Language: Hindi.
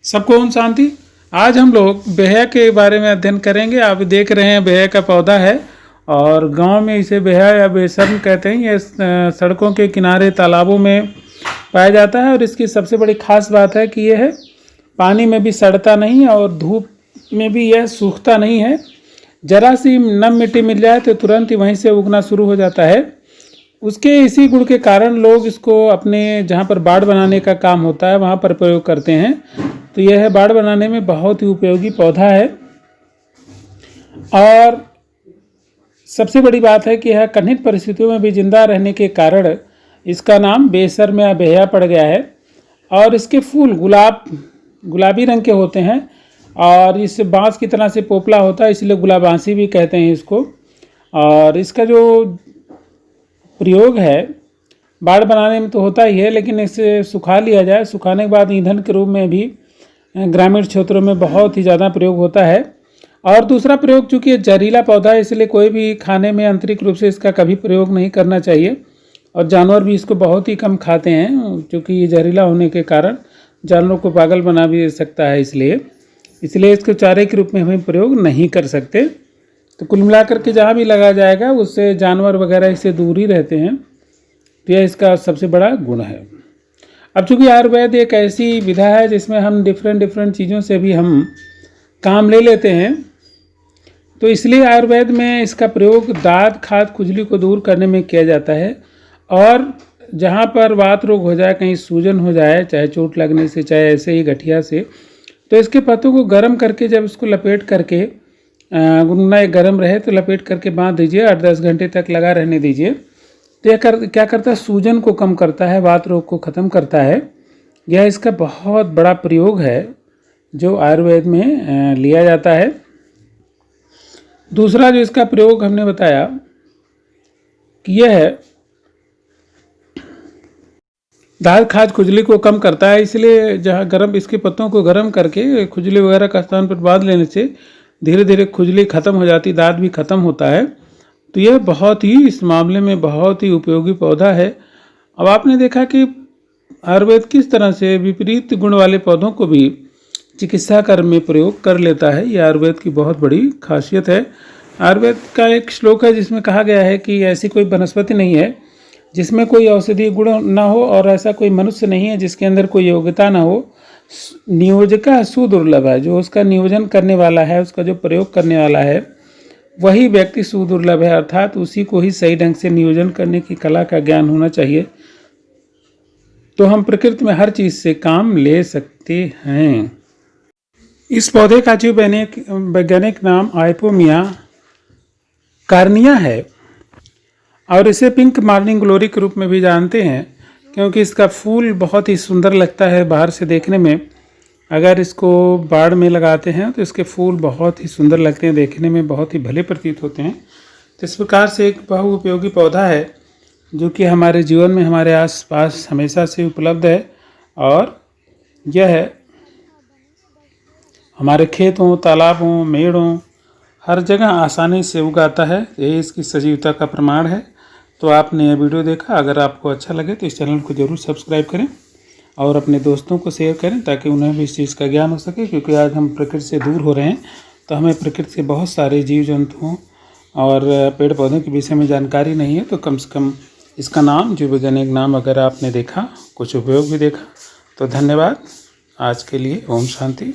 सबको ओम शांति। आज हम लोग बेहया के बारे में अध्ययन करेंगे। आप देख रहे हैं बेहया का पौधा है और गांव में इसे बेहया या बेसर्म कहते हैं। ये सड़कों के किनारे तालाबों में पाया जाता है और इसकी सबसे बड़ी खास बात है कि यह है पानी में भी सड़ता नहीं और धूप में भी यह सूखता नहीं है। जरा सी नम मिट्टी मिल जाए तो तुरंत ही वहीं से उगना शुरू हो जाता है। उसके इसी गुण के कारण लोग इसको अपने जहाँ पर बाड़ बनाने का काम होता है वहाँ पर प्रयोग करते हैं। तो यह है बाड़ बनाने में बहुत ही उपयोगी पौधा है। और सबसे बड़ी बात है कि यह कठिन परिस्थितियों में भी जिंदा रहने के कारण इसका नाम बेसर्म या बेहया पड़ गया है। और इसके फूल गुलाबी रंग के होते हैं और इस बांस की तरह से पोपला होता है, इसलिए गुलाबांसी भी कहते हैं इसको। और इसका जो प्रयोग है बाड़ बनाने में तो होता ही है, लेकिन इसे सुखा लिया जाए, सुखाने के बाद ईंधन के रूप में भी ग्रामीण क्षेत्रों में बहुत ही ज़्यादा प्रयोग होता है। और दूसरा प्रयोग, चूँकि ये जहरीला पौधा है इसलिए कोई भी खाने में आंतरिक रूप से इसका कभी प्रयोग नहीं करना चाहिए। और जानवर भी इसको बहुत ही कम खाते हैं, क्योंकि ये जहरीला होने के कारण जानवरों को पागल बना भी सकता है। इसलिए इसको चारे के रूप में हम प्रयोग नहीं कर सकते। तो कुल मिलाकर के जहाँ भी लगा जाएगा उससे जानवर वगैरह इससे दूर ही रहते हैं। तो यह इसका सबसे बड़ा गुण है। अब चूँकि आयुर्वेद एक ऐसी विधा है जिसमें हम डिफरेंट चीज़ों से भी हम काम ले लेते हैं, तो इसलिए आयुर्वेद में इसका प्रयोग दाद खाद खुजली को दूर करने में किया जाता है। और जहाँ पर वात रोग हो जाए, कहीं सूजन हो जाए, चाहे चोट लगने से चाहे ऐसे ही गठिया से, तो इसके पत्तों को गर्म करके जब इसको लपेट करके गुनगुना गर्म रहे तो लपेट करके बांध दीजिए, 8-10 घंटे तक लगा रहने दीजिए। तो यह क्या करता है, सूजन को कम करता है, वात रोग को ख़त्म करता है। यह इसका बहुत बड़ा प्रयोग है जो आयुर्वेद में लिया जाता है। दूसरा जो इसका प्रयोग हमने बताया कि यह है दाद खाज खुजली को कम करता है। इसलिए जहाँ गर्म इसके पत्तों को गर्म करके खुजली वगैरह का स्थान पर बांध लेने से धीरे धीरे खुजली ख़त्म हो जाती, दाद भी ख़त्म होता है। तो यह बहुत ही इस मामले में बहुत ही उपयोगी पौधा है। अब आपने देखा कि आयुर्वेद किस तरह से विपरीत गुण वाले पौधों को भी चिकित्सा कर्म में प्रयोग कर लेता है। यह आयुर्वेद की बहुत बड़ी खासियत है। आयुर्वेद का एक श्लोक है जिसमें कहा गया है कि ऐसी कोई वनस्पति नहीं है जिसमें कोई औषधीय गुण ना हो और ऐसा कोई मनुष्य नहीं है जिसके अंदर कोई योग्यता ना हो। नियोजका सुदुर्लभ है। जो उसका नियोजन करने वाला है, उसका जो प्रयोग करने वाला है, वही व्यक्ति सुदुर्लभ है। अर्थात उसी को ही सही ढंग से नियोजन करने की कला का ज्ञान होना चाहिए। तो हम प्रकृति में हर चीज़ से काम ले सकते हैं। इस पौधे का जो वैज्ञानिक नाम आइपोमिया कार्निया है और इसे पिंक मॉर्निंग ग्लोरी के रूप में भी जानते हैं, क्योंकि इसका फूल बहुत ही सुंदर लगता है बाहर से देखने में। अगर इसको बाड़ में लगाते हैं तो इसके फूल बहुत ही सुंदर लगते हैं, देखने में बहुत ही भले प्रतीत होते हैं। तो इस प्रकार से एक बहुउपयोगी पौधा है जो कि हमारे जीवन में हमारे आसपास हमेशा से उपलब्ध है। और यह है हमारे खेतों, तालाबों, मेड़ों, हर जगह आसानी से उगाता है। यही इसकी सजीवता का प्रमाण है। तो आपने यह वीडियो देखा, अगर आपको अच्छा लगे तो इस चैनल को ज़रूर सब्सक्राइब करें और अपने दोस्तों को शेयर करें ताकि उन्हें भी इस चीज़ का ज्ञान हो सके। क्योंकि आज हम प्रकृति से दूर हो रहे हैं तो हमें प्रकृति के बहुत सारे जीव जंतुओं और पेड़ पौधों के विषय में जानकारी नहीं है। तो कम से कम इसका नाम, जो वैज्ञानिक नाम अगर आपने देखा, कुछ उपयोग भी देखा, तो धन्यवाद। आज के लिए ओम शांति।